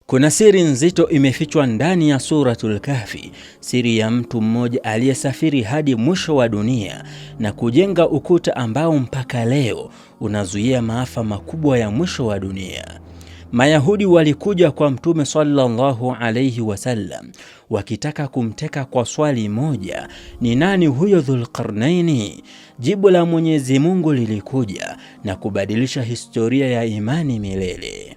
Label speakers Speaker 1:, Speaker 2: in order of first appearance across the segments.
Speaker 1: Kuna siri nzito imefichwa ndani ya Suratul Kahfi, siri ya mtu mmoja aliyesafiri hadi mwisho wa dunia na kujenga ukuta ambao mpaka leo unazuia maafa makubwa ya mwisho wa dunia. Mayahudi walikuja kwa Mtume sallallahu alayhi wasallam wakitaka kumteka kwa swali moja: ni nani huyo Dhulqarnaini? Jibu la Mwenyezi Mungu lilikuja na kubadilisha historia ya imani milele.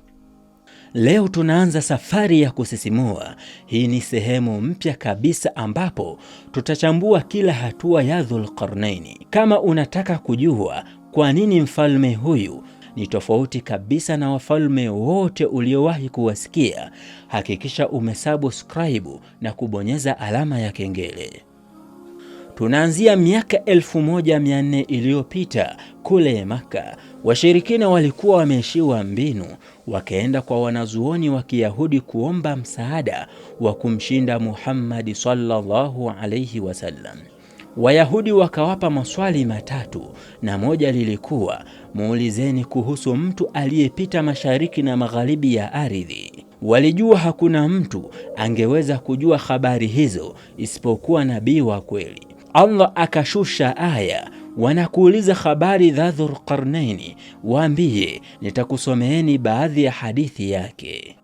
Speaker 1: Leo tunaanza safari ya kusisimua. Hii ni sehemu mpya kabisa ambapo tutachambua kila hatua ya Dhulqarnaini. Kama unataka kujua kwa nini mfalme huyu ni tofauti kabisa na wafalme wote uliowahi kuwasikia, hakikisha umesubscribe na kubonyeza alama ya kengele. Tunaanzia miaka 1400 iliyopita kule Maka. Washirikina walikuwa wameishiwa mbinu, wakaenda kwa wanazuoni wa Kiyahudi kuomba msaada wa kumshinda Muhammad sallallahu alayhi wasallam. Wayahudi wakawapa maswali matatu, na moja lilikuwa: muulizeni kuhusu mtu aliyepita mashariki na magharibi ya ardhi. Walijua hakuna mtu angeweza kujua habari hizo isipokuwa nabii wa kweli. Allah akashusha aya: wanakuuliza habari za Dhulqarnaini, waambie nitakusomeeni baadhi ya hadithi yake.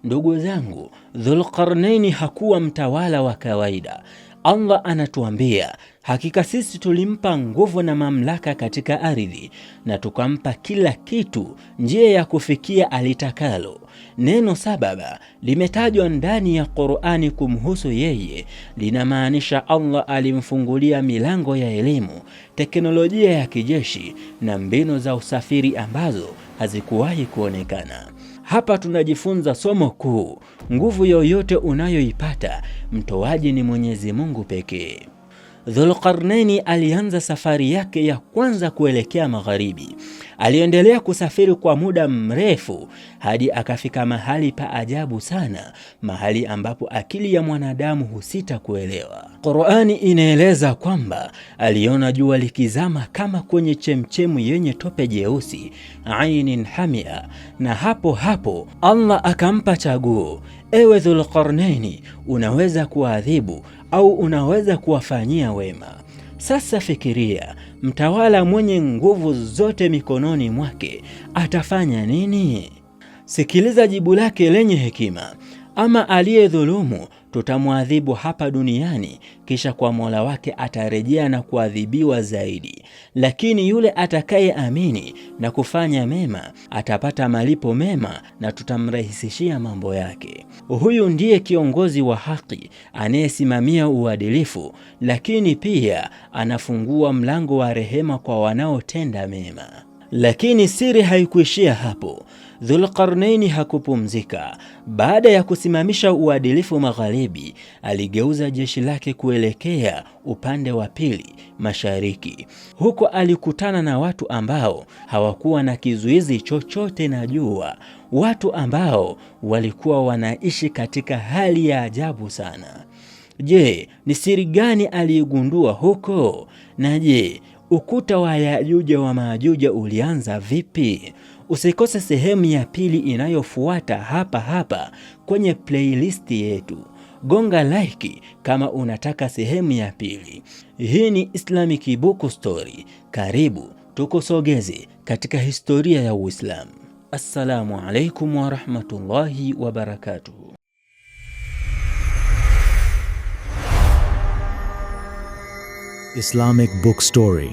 Speaker 1: Ndugu zangu, Dhulqarnaini hakuwa mtawala wa kawaida. Allah anatuambia, hakika sisi tulimpa nguvu na mamlaka katika ardhi na tukampa kila kitu, njia ya kufikia alitakalo. Neno sababa limetajwa ndani ya Qur'ani kumhusu yeye, linamaanisha Allah alimfungulia milango ya elimu, teknolojia ya kijeshi na mbinu za usafiri ambazo hazikuwahi kuonekana. Hapa tunajifunza somo kuu: nguvu yoyote unayoipata, mtoaji ni Mwenyezi Mungu pekee. Dhulqarnaini alianza safari yake ya kwanza kuelekea magharibi. Aliendelea kusafiri kwa muda mrefu hadi akafika mahali pa ajabu sana, mahali ambapo akili ya mwanadamu husita kuelewa. Qur'ani inaeleza kwamba aliona jua likizama kama kwenye chemchemu yenye tope jeusi, ainin hamia, na hapo hapo Allah akampa chaguo: ewe Dhulqarnaini, unaweza kuadhibu au unaweza kuwafanyia wema. Sasa fikiria, mtawala mwenye nguvu zote mikononi mwake atafanya nini? Sikiliza jibu lake lenye hekima: ama aliyedhulumu tutamwadhibu hapa duniani, kisha kwa Mola wake atarejea na kuadhibiwa zaidi. Lakini yule atakayeamini na kufanya mema atapata malipo mema na tutamrahisishia mambo yake. Huyu ndiye kiongozi wa haki anayesimamia uadilifu, lakini pia anafungua mlango wa rehema kwa wanaotenda mema. Lakini siri haikuishia hapo. Dhulqarnaini hakupumzika. Baada ya kusimamisha uadilifu magharibi, aligeuza jeshi lake kuelekea upande wa pili, mashariki. Huko alikutana na watu ambao hawakuwa na kizuizi chochote na jua, watu ambao walikuwa wanaishi katika hali ya ajabu sana. Je, ni siri gani aliigundua huko? Na je, ukuta wa Yajuja wa Majuja ulianza vipi? Usikose sehemu ya pili inayofuata hapa kwenye playlist yetu. Gonga like kama unataka sehemu ya pili. Hii ni Islamic Book Story. Karibu tukusogeze katika historia ya Uislamu. Assalamu alaikum wa rahmatullahi wa barakatuh.
Speaker 2: Islamic Book Story.